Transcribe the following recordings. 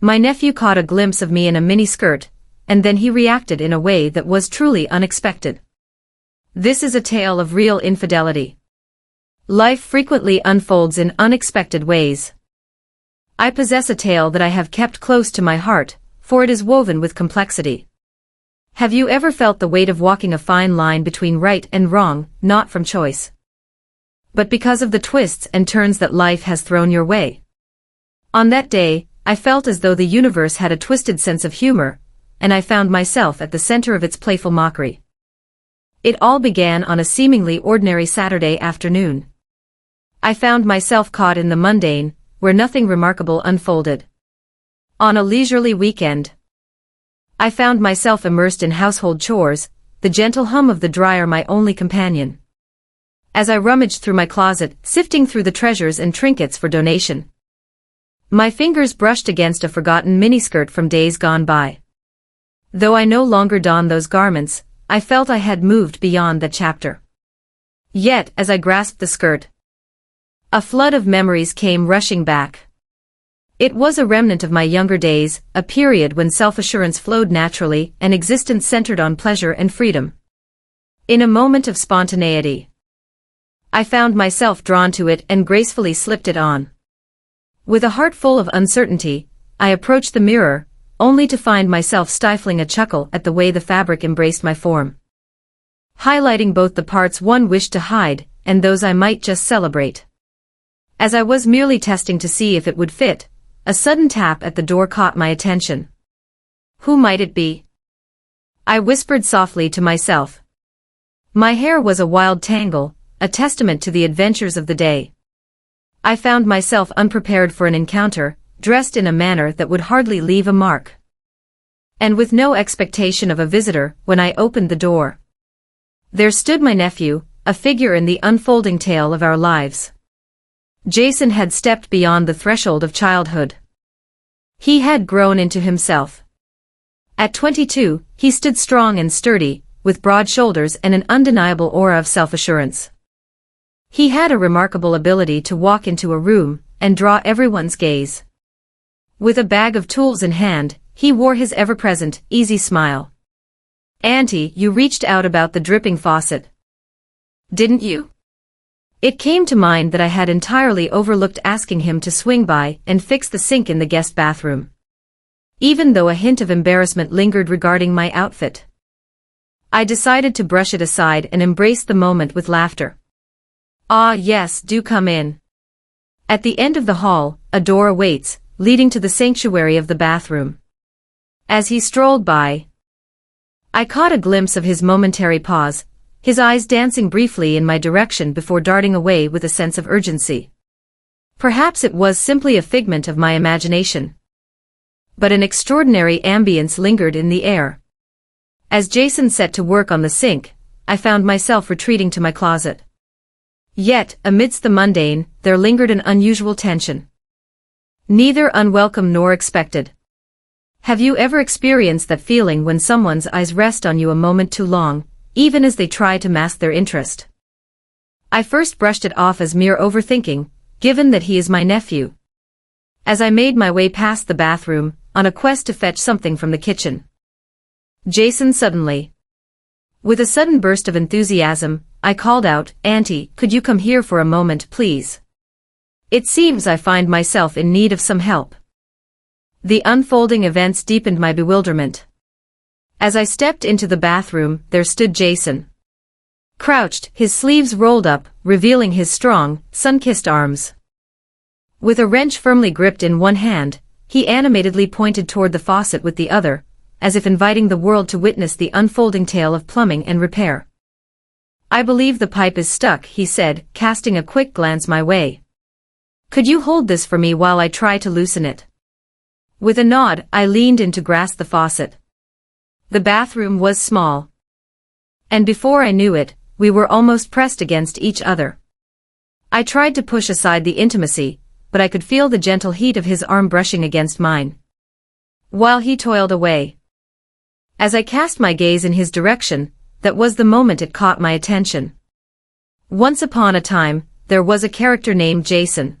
My nephew caught a glimpse of me in a miniskirt, and then he reacted in a way that was truly unexpected. This is a tale of real infidelity. Life frequently unfolds in unexpected ways. I possess a tale that I have kept close to my heart, for it is woven with complexity. Have you ever felt the weight of walking a fine line between right and wrong, not from choice, but because of the twists and turns that life has thrown your way? On that day, I felt as though the universe had a twisted sense of humor, and I found myself at the center of its playful mockery. It all began on a seemingly ordinary Saturday afternoon. I found myself caught in the mundane, where nothing remarkable unfolded. On a leisurely weekend, I found myself immersed in household chores, the gentle hum of the dryer my only companion. As I rummaged through my closet, sifting through the treasures and trinkets for donation, my fingers brushed against a forgotten miniskirt from days gone by. Though I no longer donned those garments, I felt I had moved beyond that chapter. Yet, as I grasped the skirt, a flood of memories came rushing back. It was a remnant of my younger days, a period when self-assurance flowed naturally and existence centered on pleasure and freedom. In a moment of spontaneity, I found myself drawn to it and gracefully slipped it on. With a heart full of uncertainty, I approached the mirror, only to find myself stifling a chuckle at the way the fabric embraced my form, highlighting both the parts one wished to hide and those I might just celebrate. As I was merely testing to see if it would fit, a sudden tap at the door caught my attention. Who might it be? I whispered softly to myself. My hair was a wild tangle, a testament to the adventures of the day. I found myself unprepared for an encounter, dressed in a manner that would hardly leave a mark, and with no expectation of a visitor. When I opened the door, there stood my nephew, a figure in the unfolding tale of our lives. Jason had stepped beyond the threshold of childhood. He had grown into himself. At 22, he stood strong and sturdy, with broad shoulders and an undeniable aura of self-assurance. He had a remarkable ability to walk into a room and draw everyone's gaze. With a bag of tools in hand, he wore his ever-present, easy smile. "Auntie, you reached out about the dripping faucet, didn't you?" It came to mind that I had entirely overlooked asking him to swing by and fix the sink in the guest bathroom, even though a hint of embarrassment lingered regarding my outfit. I decided to brush it aside and embrace the moment with laughter. "Ah yes, do come in." At the end of the hall, a door awaits, leading to the sanctuary of the bathroom. As he strolled by, I caught a glimpse of his momentary pause, his eyes dancing briefly in my direction before darting away with a sense of urgency. Perhaps it was simply a figment of my imagination, but an extraordinary ambience lingered in the air. As Jason set to work on the sink, I found myself retreating to my closet. Yet, amidst the mundane, there lingered an unusual tension, neither unwelcome nor expected. Have you ever experienced that feeling when someone's eyes rest on you a moment too long, even as they try to mask their interest? I first brushed it off as mere overthinking, given that he is my nephew. As I made my way past the bathroom, on a quest to fetch something from the kitchen, Jason suddenly, with a sudden burst of enthusiasm, I called out, "Auntie, could you come here for a moment, please? It seems I find myself in need of some help." The unfolding events deepened my bewilderment. As I stepped into the bathroom, there stood Jason, crouched, his sleeves rolled up, revealing his strong, sun-kissed arms. With a wrench firmly gripped in one hand, he animatedly pointed toward the faucet with the other, as if inviting the world to witness the unfolding tale of plumbing and repair. "I believe the pipe is stuck," he said, casting a quick glance my way. "Could you hold this for me while I try to loosen it?" With a nod, I leaned in to grasp the faucet. The bathroom was small, and before I knew it, we were almost pressed against each other. I tried to push aside the intimacy, but I could feel the gentle heat of his arm brushing against mine, while he toiled away. As I cast my gaze in his direction, that was the moment it caught my attention. Once upon a time, there was a character named Jason.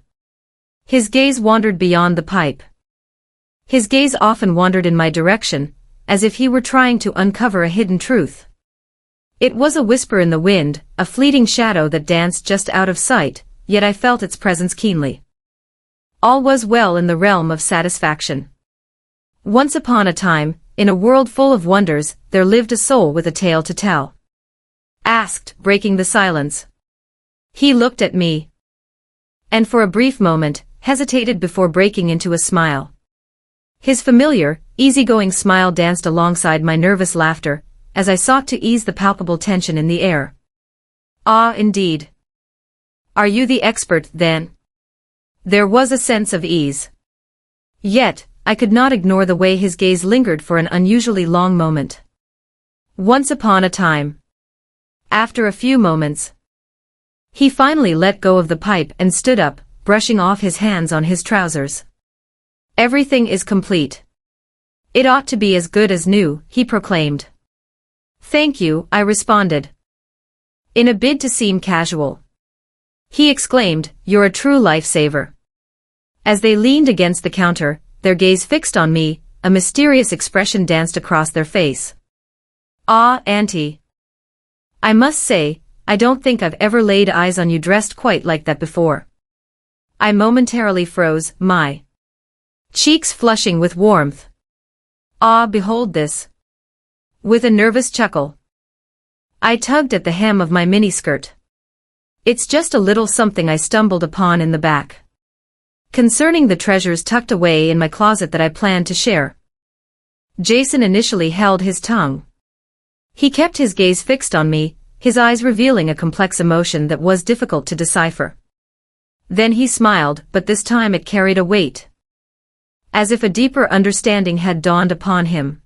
His gaze wandered beyond the pipe, His gaze often wandered in my direction, as if he were trying to uncover a hidden truth. It was a whisper in the wind, a fleeting shadow that danced just out of sight, yet I felt its presence keenly. All was well in the realm of satisfaction. Once upon a time, in a world full of wonders, there lived a soul with a tale to tell. Asked, breaking the silence. He looked at me. And for a brief moment, hesitated before breaking into a smile. His familiar, easygoing smile danced alongside my nervous laughter, as I sought to ease the palpable tension in the air. Ah, indeed. Are you the expert, then? There was a sense of ease. Yet, I could not ignore the way his gaze lingered for an unusually long moment. Once upon a time. After a few moments. He finally let go of the pipe and stood up, brushing off his hands on his trousers. Everything is complete. It ought to be as good as new, he proclaimed. Thank you, I responded. In a bid to seem casual. He exclaimed, you're a true lifesaver. As they leaned against the counter, their gaze fixed on me, a mysterious expression danced across their face. Ah, Auntie. I must say, I don't think I've ever laid eyes on you dressed quite like that before. I momentarily froze, my cheeks flushing with warmth. Ah, behold this. With a nervous chuckle. I tugged at the hem of my miniskirt. It's just a little something I stumbled upon in the back. Concerning the treasures tucked away in my closet that I planned to share. Jason initially held his tongue. He kept his gaze fixed on me, his eyes revealing a complex emotion that was difficult to decipher. Then he smiled, but this time it carried a weight. As if a deeper understanding had dawned upon him.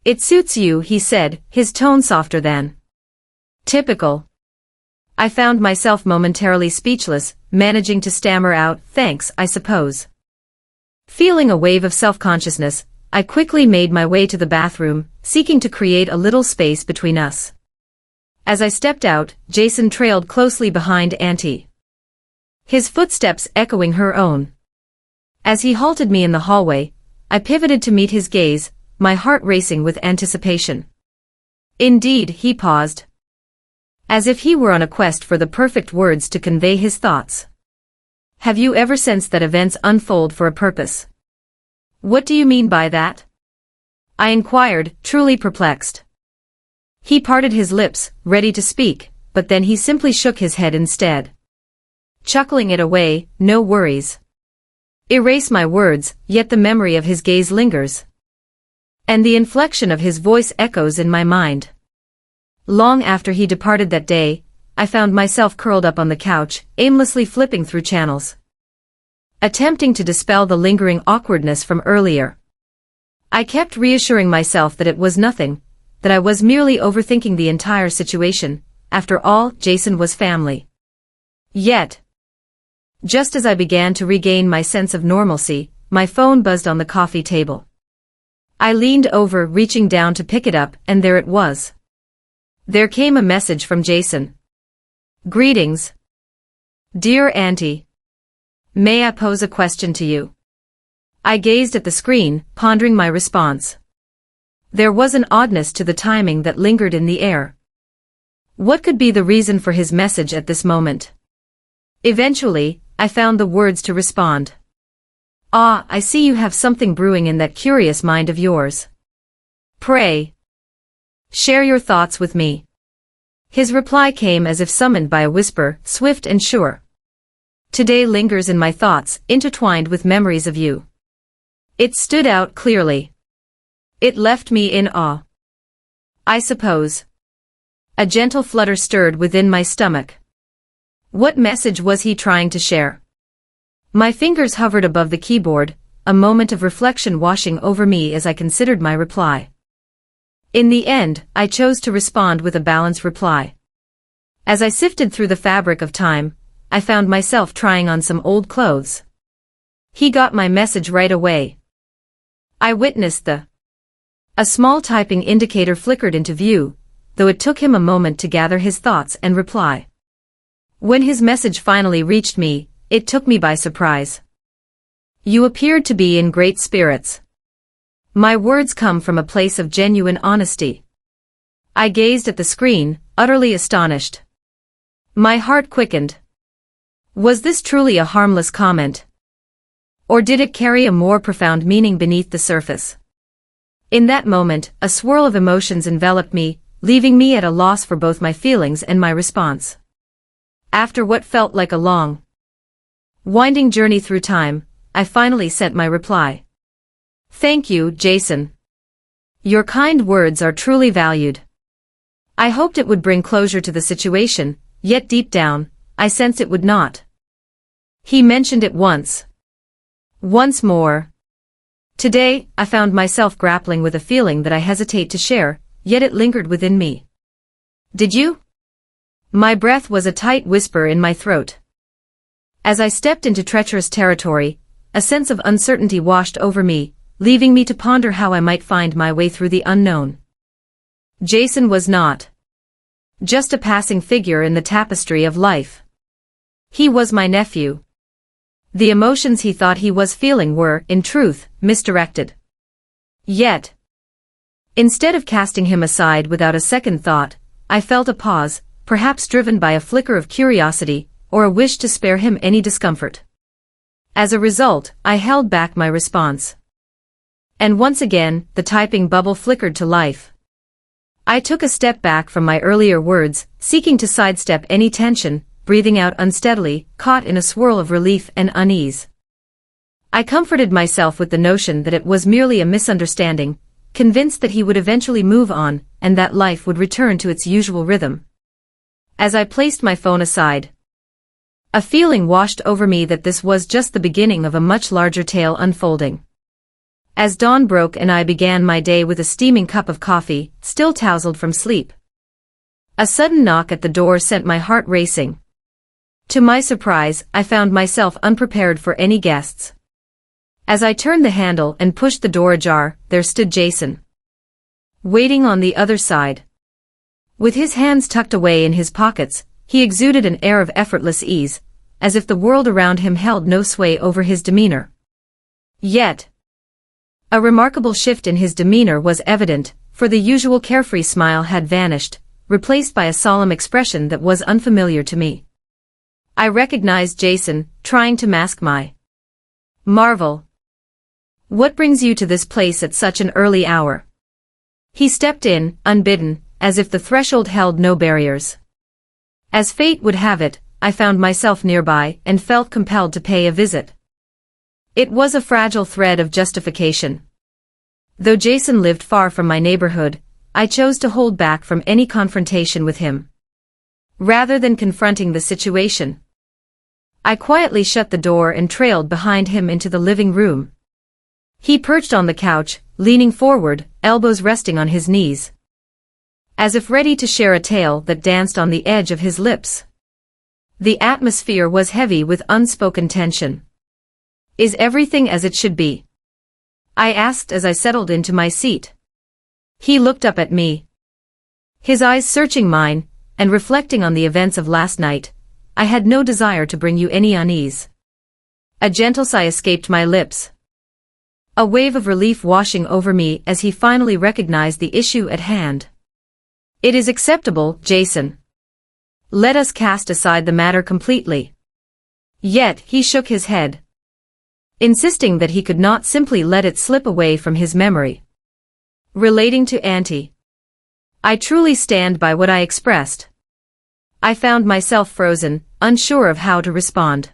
It suits you, he said, his tone softer than typical. I found myself momentarily speechless, managing to stammer out, thanks, I suppose. Feeling a wave of self-consciousness, I quickly made my way to the bathroom, seeking to create a little space between us. As I stepped out, Jason trailed closely behind Auntie. His footsteps echoing her own. As he halted me in the hallway, I pivoted to meet his gaze, my heart racing with anticipation. Indeed, he paused. As if he were on a quest for the perfect words to convey his thoughts. Have you ever sensed that events unfold for a purpose? What do you mean by that? I inquired, truly perplexed. He parted his lips, ready to speak, but then he simply shook his head instead. Chuckling it away, no worries. Erase my words, yet the memory of his gaze lingers. And the inflection of his voice echoes in my mind. Long after he departed that day, I found myself curled up on the couch, aimlessly flipping through channels. Attempting to dispel the lingering awkwardness from earlier. I kept reassuring myself that it was nothing, that I was merely overthinking the entire situation. After all, Jason was family. Yet, just as I began to regain my sense of normalcy, my phone buzzed on the coffee table. I leaned over, reaching down to pick it up, and there it was. There came a message from Jason. Greetings. Dear Auntie. May I pose a question to you? I gazed at the screen, pondering my response. There was an oddness to the timing that lingered in the air. What could be the reason for his message at this moment? Eventually, I found the words to respond. Ah, I see you have something brewing in that curious mind of yours. Pray, share your thoughts with me. His reply came as if summoned by a whisper, swift and sure. Today lingers in my thoughts, intertwined with memories of you. It stood out clearly. It left me in awe. I suppose. A gentle flutter stirred within my stomach. What message was he trying to share? My fingers hovered above the keyboard, a moment of reflection washing over me as I considered my reply. In the end, I chose to respond with a balanced reply. As I sifted through the fabric of time, I found myself trying on some old clothes. He got my message right away. I witnessed a small typing indicator flickered into view, though it took him a moment to gather his thoughts and reply. When his message finally reached me, it took me by surprise. You appeared to be in great spirits. My words come from a place of genuine honesty. I gazed at the screen, utterly astonished. My heart quickened. Was this truly a harmless comment? Or did it carry a more profound meaning beneath the surface? In that moment, a swirl of emotions enveloped me, leaving me at a loss for both my feelings and my response. After what felt like a long, winding journey through time, I finally sent my reply. Thank you, Jason. Your kind words are truly valued. I hoped it would bring closure to the situation, yet deep down, I sense it would not. He mentioned it once. Once more. Today, I found myself grappling with a feeling that I hesitate to share, yet it lingered within me. Did you? My breath was a tight whisper in my throat. As I stepped into treacherous territory, a sense of uncertainty washed over me, leaving me to ponder how I might find my way through the unknown. Jason was not just a passing figure in the tapestry of life. He was my nephew. The emotions he thought he was feeling were, in truth, misdirected. Yet, instead of casting him aside without a second thought, I felt a pause, perhaps driven by a flicker of curiosity, or a wish to spare him any discomfort. As a result, I held back my response. And once again, the typing bubble flickered to life. I took a step back from my earlier words, seeking to sidestep any tension, breathing out unsteadily, caught in a swirl of relief and unease. I comforted myself with the notion that it was merely a misunderstanding, convinced that he would eventually move on, and that life would return to its usual rhythm. As I placed my phone aside, a feeling washed over me that this was just the beginning of a much larger tale unfolding. As dawn broke and I began my day with a steaming cup of coffee, still tousled from sleep, a sudden knock at the door sent my heart racing. To my surprise, I found myself unprepared for any guests. As I turned the handle and pushed the door ajar, there stood Jason, waiting on the other side. With his hands tucked away in his pockets, he exuded an air of effortless ease, as if the world around him held no sway over his demeanor. Yet, a remarkable shift in his demeanor was evident, for the usual carefree smile had vanished, replaced by a solemn expression that was unfamiliar to me. I recognized Jason, trying to mask my marvel. What brings you to this place at such an early hour? He stepped in, unbidden, as if the threshold held no barriers. As fate would have it, I found myself nearby and felt compelled to pay a visit. It was a fragile thread of justification. Though Jason lived far from my neighborhood, I chose to hold back from any confrontation with him. Rather than confronting the situation, I quietly shut the door and trailed behind him into the living room. He perched on the couch, leaning forward, elbows resting on his knees, as if ready to share a tale that danced on the edge of his lips. The atmosphere was heavy with unspoken tension. Is everything as it should be? I asked as I settled into my seat. He looked up at me, his eyes searching mine, and reflecting on the events of last night. I had no desire to bring you any unease. A gentle sigh escaped my lips, a wave of relief washing over me as he finally recognized the issue at hand. It is acceptable, Jason. Let us cast aside the matter completely. Yet he shook his head, insisting that he could not simply let it slip away from his memory. Relating to Auntie, I truly stand by what I expressed. I found myself frozen, unsure of how to respond.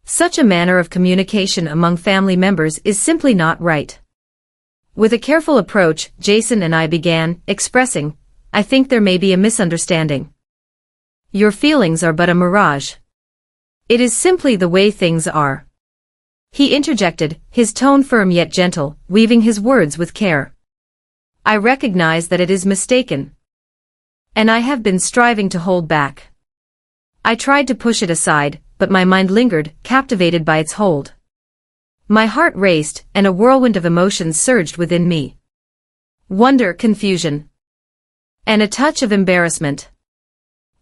Such a manner of communication among family members is simply not right. With a careful approach, Jason and I began, expressing, I think there may be a misunderstanding. Your feelings are but a mirage. It is simply the way things are. He interjected, his tone firm yet gentle, weaving his words with care. I recognize that it is mistaken, and I have been striving to hold back. I tried to push it aside, but my mind lingered, captivated by its hold. My heart raced, and a whirlwind of emotions surged within me. Wonder, confusion, and a touch of embarrassment.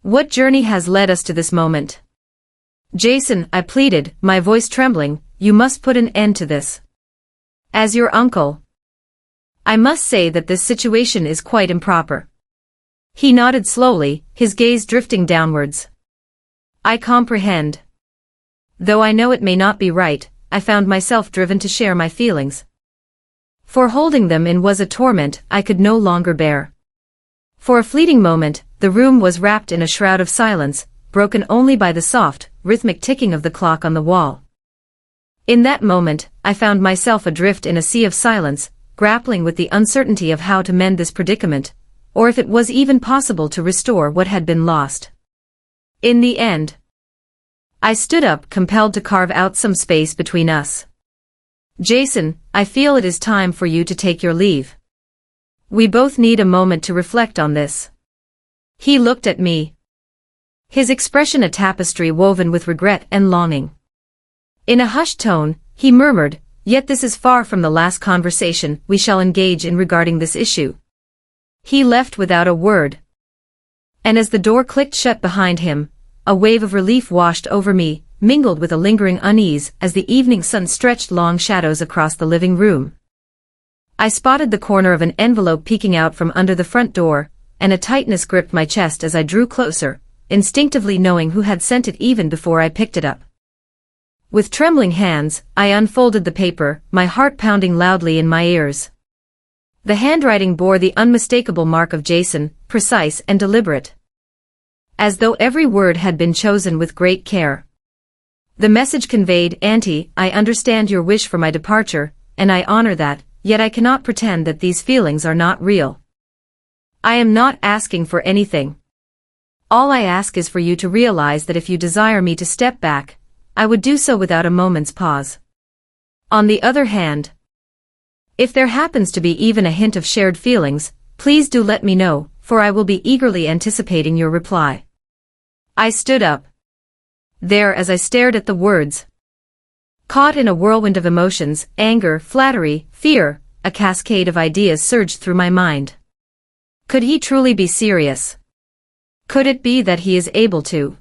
What journey has led us to this moment? Jason, I pleaded, my voice trembling, you must put an end to this. As your uncle, I must say that this situation is quite improper. He nodded slowly, his gaze drifting downwards. I comprehend. Though I know it may not be right, I found myself driven to share my feelings. For holding them in was a torment I could no longer bear. For a fleeting moment, the room was wrapped in a shroud of silence, broken only by the soft, rhythmic ticking of the clock on the wall. In that moment, I found myself adrift in a sea of silence, grappling with the uncertainty of how to mend this predicament, or if it was even possible to restore what had been lost. In the end, I stood up, compelled to carve out some space between us. Jason, I feel it is time for you to take your leave. We both need a moment to reflect on this. He looked at me. His expression a tapestry woven with regret and longing. In a hushed tone, he murmured, "Yet this is far from the last conversation we shall engage in regarding this issue." He left without a word. And as the door clicked shut behind him, a wave of relief washed over me, mingled with a lingering unease as the evening sun stretched long shadows across the living room. I spotted the corner of an envelope peeking out from under the front door, and a tightness gripped my chest as I drew closer, instinctively knowing who had sent it even before I picked it up. With trembling hands, I unfolded the paper, my heart pounding loudly in my ears. The handwriting bore the unmistakable mark of Jason, precise and deliberate. As though every word had been chosen with great care. The message conveyed, "Auntie, I understand your wish for my departure, and I honor that, yet I cannot pretend that these feelings are not real. I am not asking for anything. All I ask is for you to realize that if you desire me to step back, I would do so without a moment's pause. On the other hand, if there happens to be even a hint of shared feelings, please do let me know, for I will be eagerly anticipating your reply." I stood up. There as I stared at the words. Caught in a whirlwind of emotions, anger, flattery, fear, a cascade of ideas surged through my mind. Could he truly be serious? Could it be that he is able to?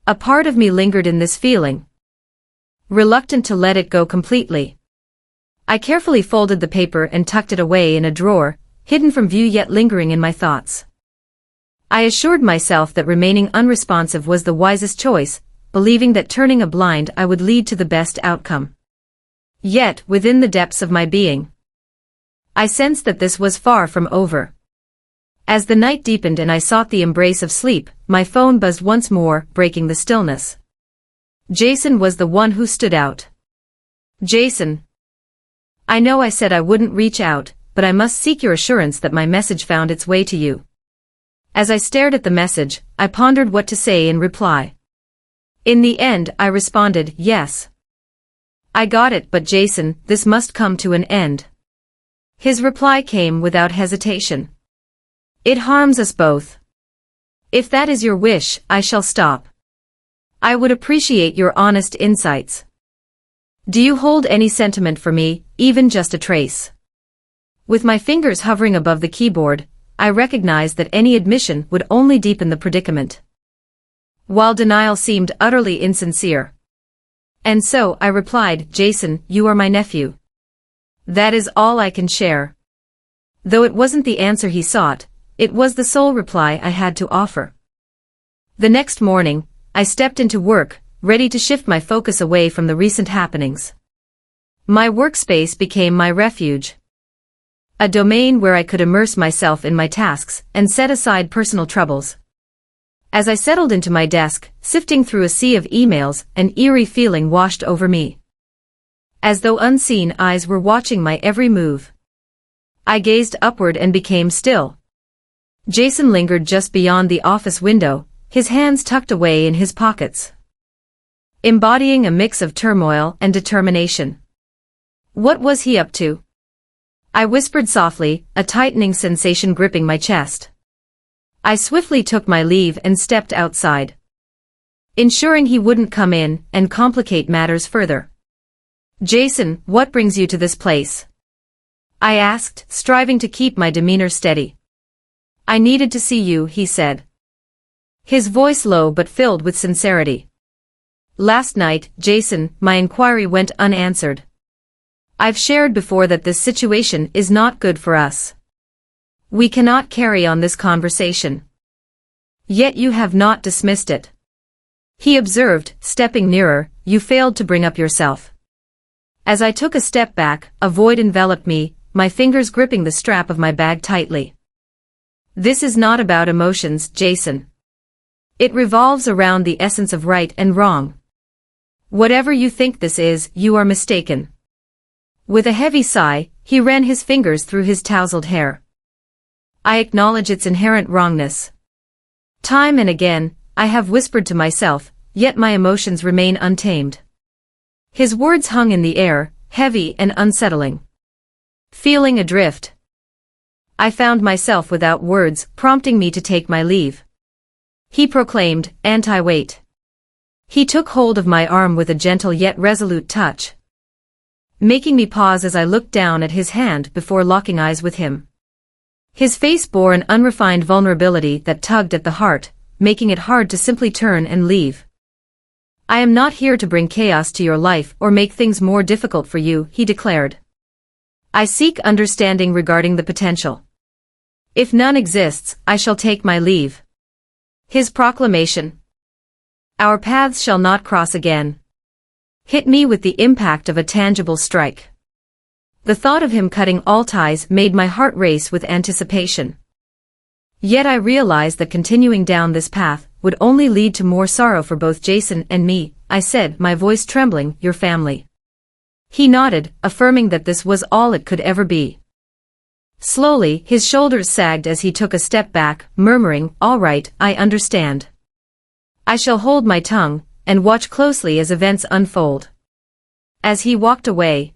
A part of me lingered in this feeling, reluctant to let it go completely. I carefully folded the paper and tucked it away in a drawer, hidden from view yet lingering in my thoughts. I assured myself that remaining unresponsive was the wisest choice, believing that turning a blind eye would lead to the best outcome. Yet, within the depths of my being, I sensed that this was far from over. As the night deepened and I sought the embrace of sleep, my phone buzzed once more, breaking the stillness. Jason was the one who stood out. Jason. I know I said I wouldn't reach out, but I must seek your assurance that my message found its way to you. As I stared at the message, I pondered what to say in reply. In the end, I responded, "Yes. I got it, but Jason, this must come to an end." His reply came without hesitation. "It harms us both. If that is your wish, I shall stop. I would appreciate your honest insights. Do you hold any sentiment for me, even just a trace?" With my fingers hovering above the keyboard, I recognized that any admission would only deepen the predicament, while denial seemed utterly insincere. And so I replied, "Jason, you are my nephew. That is all I can share." Though it wasn't the answer he sought, it was the sole reply I had to offer. The next morning, I stepped into work, ready to shift my focus away from the recent happenings. My workspace became my refuge. A domain where I could immerse myself in my tasks and set aside personal troubles. As I settled into my desk, sifting through a sea of emails, an eerie feeling washed over me. As though unseen eyes were watching my every move. I gazed upward and became still. Jason lingered just beyond the office window, his hands tucked away in his pockets, embodying a mix of turmoil and determination. What was he up to? I whispered softly, a tightening sensation gripping my chest. I swiftly took my leave and stepped outside, ensuring he wouldn't come in and complicate matters further. "Jason, what brings you to this place?" I asked, striving to keep my demeanor steady. "I needed to see you," he said, his voice low but filled with sincerity. Last night, Jason, my inquiry went unanswered. I've shared before that this situation is not good for us. We cannot carry on this conversation. Yet you have not dismissed it. He observed, stepping nearer, you failed to bring up yourself. As I took a step back, a void enveloped me, my fingers gripping the strap of my bag tightly. This is not about emotions, Jason. It revolves around the essence of right and wrong. Whatever you think this is, you are mistaken. With a heavy sigh, he ran his fingers through his tousled hair. I acknowledge its inherent wrongness. Time and again, I have whispered to myself, yet my emotions remain untamed. His words hung in the air, heavy and unsettling. Feeling adrift, I found myself without words, prompting me to take my leave. He proclaimed, "Anti-wait." He took hold of my arm with a gentle yet resolute touch, making me pause as I looked down at his hand before locking eyes with him. His face bore an unrefined vulnerability that tugged at the heart, making it hard to simply turn and leave. I am not here to bring chaos to your life or make things more difficult for you, he declared. I seek understanding regarding the potential. If none exists, I shall take my leave. His proclamation, "Our paths shall not cross again," hit me with the impact of a tangible strike. The thought of him cutting all ties made my heart race with anticipation. Yet I realized that continuing down this path would only lead to more sorrow for both Jason and me. I said, my voice trembling, "Your family." He nodded, affirming that this was all it could ever be. Slowly, his shoulders sagged as he took a step back, murmuring, "All right, I understand. I shall hold my tongue, and watch closely as events unfold." As he walked away,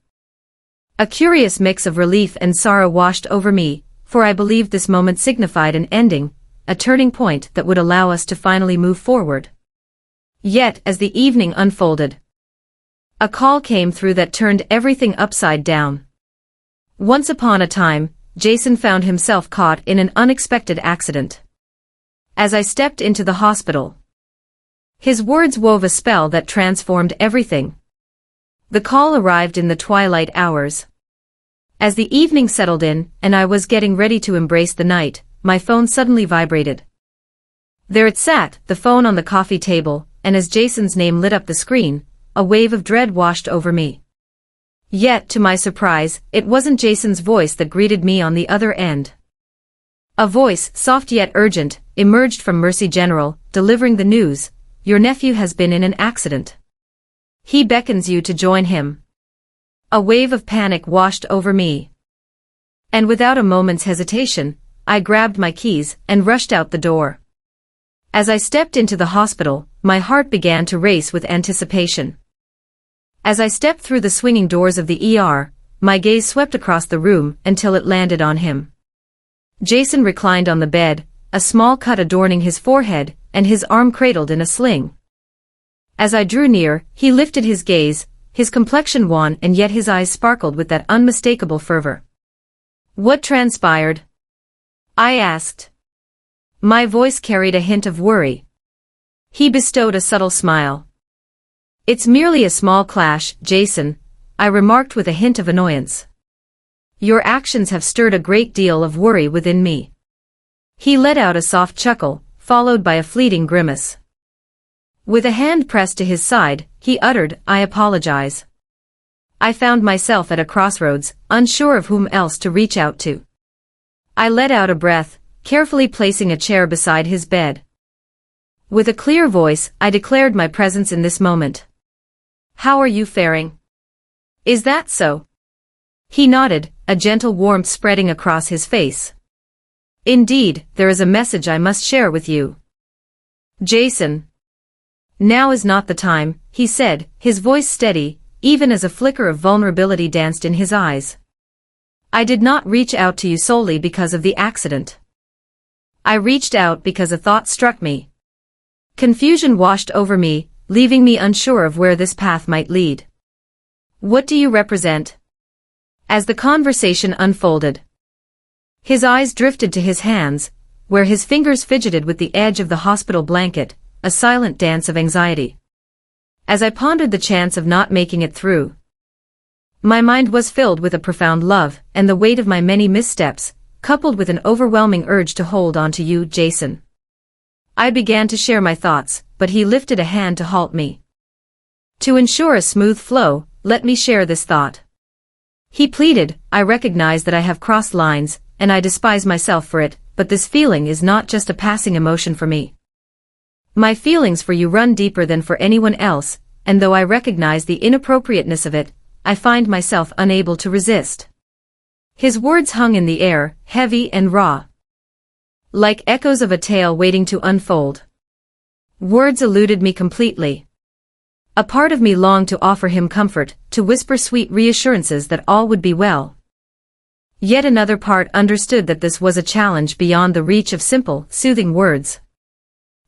a curious mix of relief and sorrow washed over me, for I believed this moment signified an ending, a turning point that would allow us to finally move forward. Yet, as the evening unfolded, a call came through that turned everything upside down. Once upon a time, Jason found himself caught in an unexpected accident. As I stepped into the hospital, his words wove a spell that transformed everything. The call arrived in the twilight hours. As the evening settled in, and I was getting ready to embrace the night, my phone suddenly vibrated. There it sat, the phone on the coffee table, and as Jason's name lit up the screen, a wave of dread washed over me. Yet, to my surprise, it wasn't Jason's voice that greeted me on the other end. A voice, soft yet urgent, emerged from Mercy General, delivering the news, "Your nephew has been in an accident. He beckons you to join him." A wave of panic washed over me. And without a moment's hesitation, I grabbed my keys and rushed out the door. As I stepped into the hospital, my heart began to race with anticipation. As I stepped through the swinging doors of the ER, my gaze swept across the room until it landed on him. Jason reclined on the bed, a small cut adorning his forehead, and his arm cradled in a sling. As I drew near, he lifted his gaze, his complexion wan and yet his eyes sparkled with that unmistakable fervor. "What transpired?" I asked. My voice carried a hint of worry. He bestowed a subtle smile. "It's merely a small clash, Jason," I remarked with a hint of annoyance. "Your actions have stirred a great deal of worry within me." He let out a soft chuckle, followed by a fleeting grimace. With a hand pressed to his side, he uttered, "I apologize." I found myself at a crossroads, unsure of whom else to reach out to. I let out a breath, carefully placing a chair beside his bed. With a clear voice, I declared my presence in this moment. "How are you faring? Is that so?" He nodded, a gentle warmth spreading across his face. "Indeed, there is a message I must share with you, Jason." "Now is not the time," he said, his voice steady, even as a flicker of vulnerability danced in his eyes. "I did not reach out to you solely because of the accident. I reached out because a thought struck me." Confusion washed over me, leaving me unsure of where this path might lead. "What do you represent?" As the conversation unfolded, his eyes drifted to his hands, where his fingers fidgeted with the edge of the hospital blanket, a silent dance of anxiety. As I pondered the chance of not making it through, my mind was filled with a profound love and the weight of my many missteps, coupled with an overwhelming urge to hold on to you, Jason. I began to share my thoughts, but he lifted a hand to halt me. To ensure a smooth flow, let me share this thought. He pleaded, I recognize that I have crossed lines, and I despise myself for it, but this feeling is not just a passing emotion for me. My feelings for you run deeper than for anyone else, and though I recognize the inappropriateness of it, I find myself unable to resist. His words hung in the air, heavy and raw, like echoes of a tale waiting to unfold. Words eluded me completely. A part of me longed to offer him comfort, to whisper sweet reassurances that all would be well. Yet another part understood that this was a challenge beyond the reach of simple, soothing words.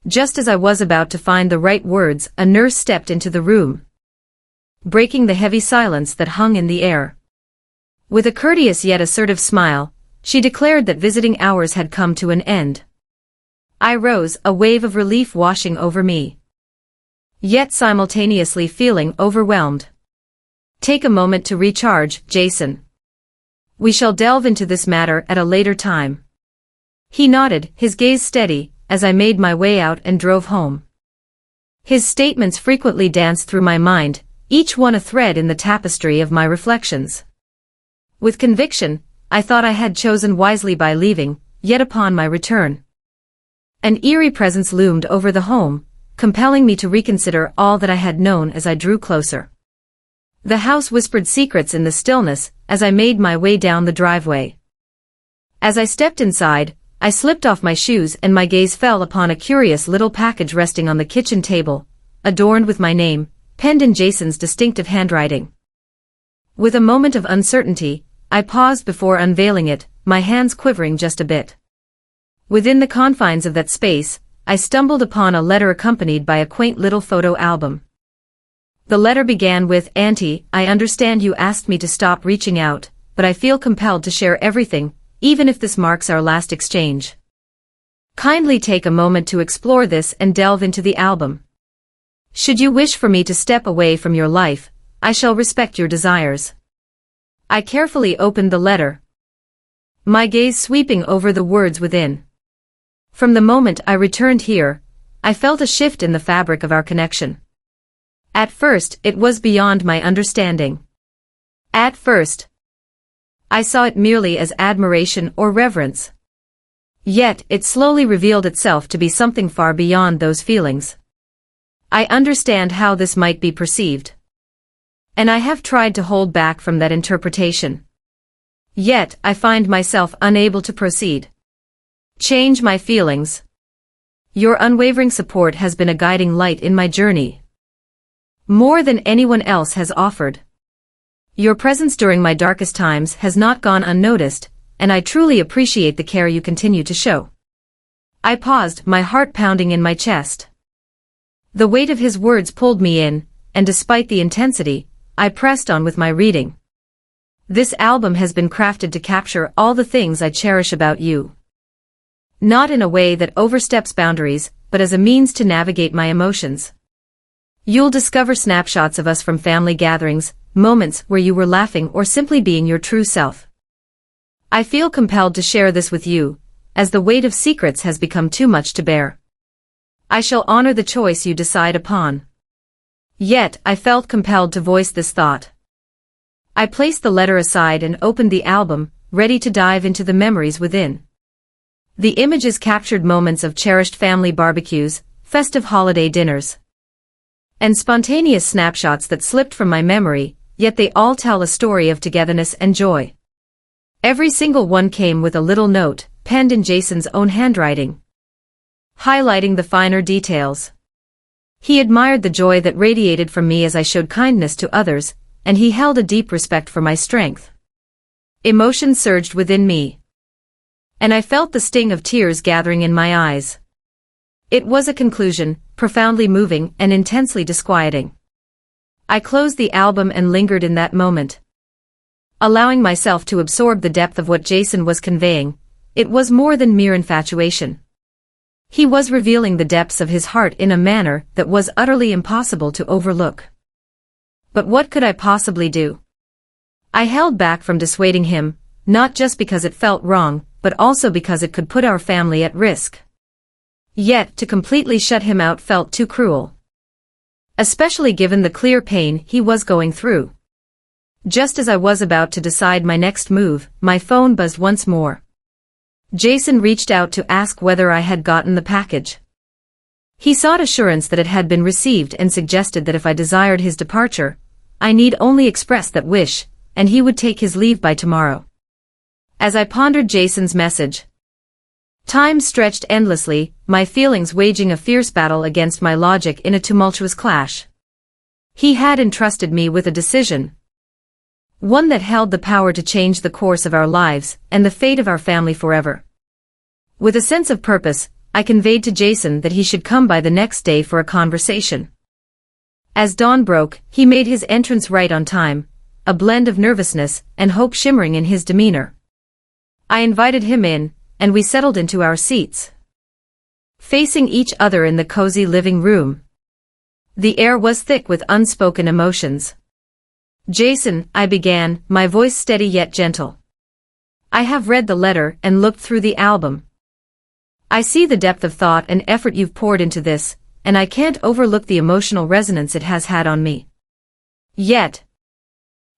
Just as I was about to find the right words, a nurse stepped into the room, breaking the heavy silence that hung in the air. With a courteous yet assertive smile, she declared that visiting hours had come to an end. I rose, a wave of relief washing over me, yet simultaneously feeling overwhelmed. Take a moment to recharge, Jason. We shall delve into this matter at a later time. He nodded, his gaze steady, as I made my way out and drove home. His statements frequently danced through my mind, each one a thread in the tapestry of my reflections. With conviction, I thought I had chosen wisely by leaving, yet upon my return, an eerie presence loomed over the home, compelling me to reconsider all that I had known as I drew closer. The house whispered secrets in the stillness as I made my way down the driveway. As I stepped inside, I slipped off my shoes and my gaze fell upon a curious little package resting on the kitchen table, adorned with my name, penned in Jason's distinctive handwriting. With a moment of uncertainty, I paused before unveiling it, my hands quivering just a bit. Within the confines of that space, I stumbled upon a letter accompanied by a quaint little photo album. The letter began with, Auntie, I understand you asked me to stop reaching out, but I feel compelled to share everything, even if this marks our last exchange. Kindly take a moment to explore this and delve into the album. Should you wish for me to step away from your life, I shall respect your desires. I carefully opened the letter, my gaze sweeping over the words within. From the moment I returned here, I felt a shift in the fabric of our connection. At first, it was beyond my understanding. At first, I saw it merely as admiration or reverence. Yet, it slowly revealed itself to be something far beyond those feelings. I understand how this might be perceived, and I have tried to hold back from that interpretation. Yet, I find myself unable to proceed. Change my feelings. Your unwavering support has been a guiding light in my journey, more than anyone else has offered. Your presence during my darkest times has not gone unnoticed, and I truly appreciate the care you continue to show. I paused, my heart pounding in my chest. The weight of his words pulled me in, and despite the intensity, I pressed on with my reading. This album has been crafted to capture all the things I cherish about you. Not in a way that oversteps boundaries, but as a means to navigate my emotions. You'll discover snapshots of us from family gatherings, moments where you were laughing or simply being your true self. I feel compelled to share this with you, as the weight of secrets has become too much to bear. I shall honor the choice you decide upon. Yet, I felt compelled to voice this thought. I placed the letter aside and opened the album, ready to dive into the memories within. The images captured moments of cherished family barbecues, festive holiday dinners, and spontaneous snapshots that slipped from my memory, yet they all tell a story of togetherness and joy. Every single one came with a little note, penned in Jason's own handwriting, highlighting the finer details. He admired the joy that radiated from me as I showed kindness to others, and he held a deep respect for my strength. Emotion surged within me, and I felt the sting of tears gathering in my eyes. It was a conclusion, profoundly moving and intensely disquieting. I closed the album and lingered in that moment, allowing myself to absorb the depth of what Jason was conveying. It was more than mere infatuation. He was revealing the depths of his heart in a manner that was utterly impossible to overlook. But what could I possibly do? I held back from dissuading him, not just because it felt wrong, but also because it could put our family at risk. Yet, to completely shut him out felt too cruel. Especially given the clear pain he was going through. Just as I was about to decide my next move, my phone buzzed once more. Jason reached out to ask whether I had gotten the package. He sought assurance that it had been received and suggested that if I desired his departure, I need only express that wish, and he would take his leave by tomorrow. As I pondered Jason's message, time stretched endlessly, my feelings waging a fierce battle against my logic in a tumultuous clash. He had entrusted me with a decision. One that held the power to change the course of our lives and the fate of our family forever. With a sense of purpose, I conveyed to Jason that he should come by the next day for a conversation. As dawn broke, he made his entrance right on time, a blend of nervousness and hope shimmering in his demeanor. I invited him in, and we settled into our seats, facing each other in the cozy living room. The air was thick with unspoken emotions. "Jason," I began, my voice steady yet gentle. "I have read the letter and looked through the album. I see the depth of thought and effort you've poured into this, and I can't overlook the emotional resonance it has had on me. Yet,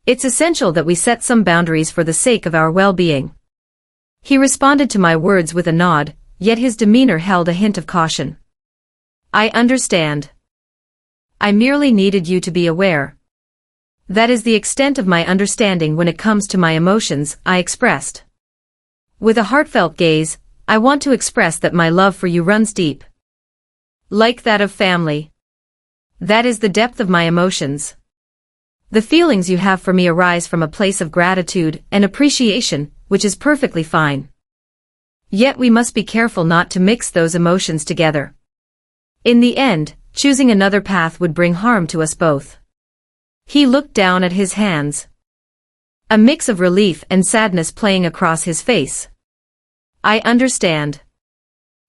it's essential that we set some boundaries for the sake of our well-being." He responded to my words with a nod, yet his demeanor held a hint of caution. "I understand. I merely needed you to be aware. That is the extent of my understanding when it comes to my emotions," I expressed. With a heartfelt gaze, "I want to express that my love for you runs deep. Like that of family. That is the depth of my emotions. The feelings you have for me arise from a place of gratitude and appreciation, which is perfectly fine. Yet we must be careful not to mix those emotions together. In the end, choosing another path would bring harm to us both." He looked down at his hands, a mix of relief and sadness playing across his face. "I understand."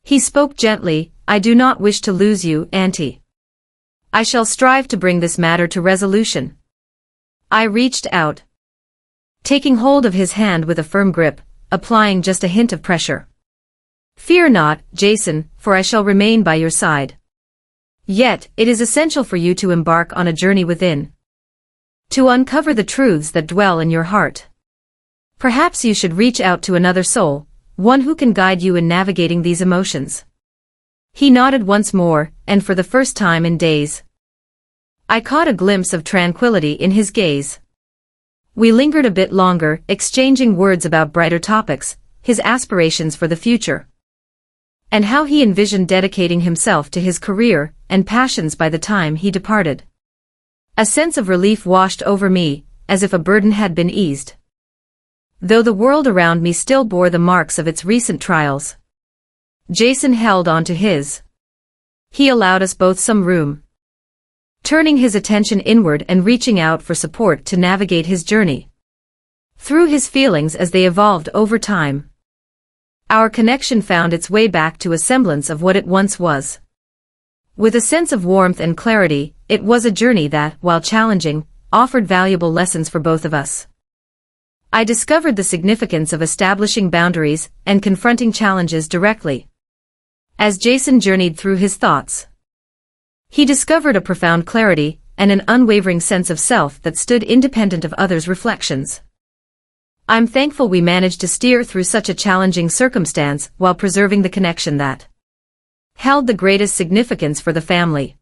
He spoke gently, "I do not wish to lose you, Auntie. I shall strive to bring this matter to resolution." I reached out, taking hold of his hand with a firm grip, applying just a hint of pressure. "Fear not, Jason, for I shall remain by your side. Yet, it is essential for you to embark on a journey within, to uncover the truths that dwell in your heart. Perhaps you should reach out to another soul, one who can guide you in navigating these emotions." He nodded once more, and for the first time in days, I caught a glimpse of tranquility in his gaze. We lingered a bit longer, exchanging words about brighter topics, his aspirations for the future, and how he envisioned dedicating himself to his career and passions by the time he departed. A sense of relief washed over me, as if a burden had been eased. Though the world around me still bore the marks of its recent trials, Jason held on to his. He allowed us both some room, turning his attention inward and reaching out for support to navigate his journey through his feelings as they evolved over time. Our connection found its way back to a semblance of what it once was. With a sense of warmth and clarity, it was a journey that, while challenging, offered valuable lessons for both of us. I discovered the significance of establishing boundaries and confronting challenges directly. As Jason journeyed through his thoughts, he discovered a profound clarity and an unwavering sense of self that stood independent of others' reflections. I'm thankful we managed to steer through such a challenging circumstance while preserving the connection that held the greatest significance for the family.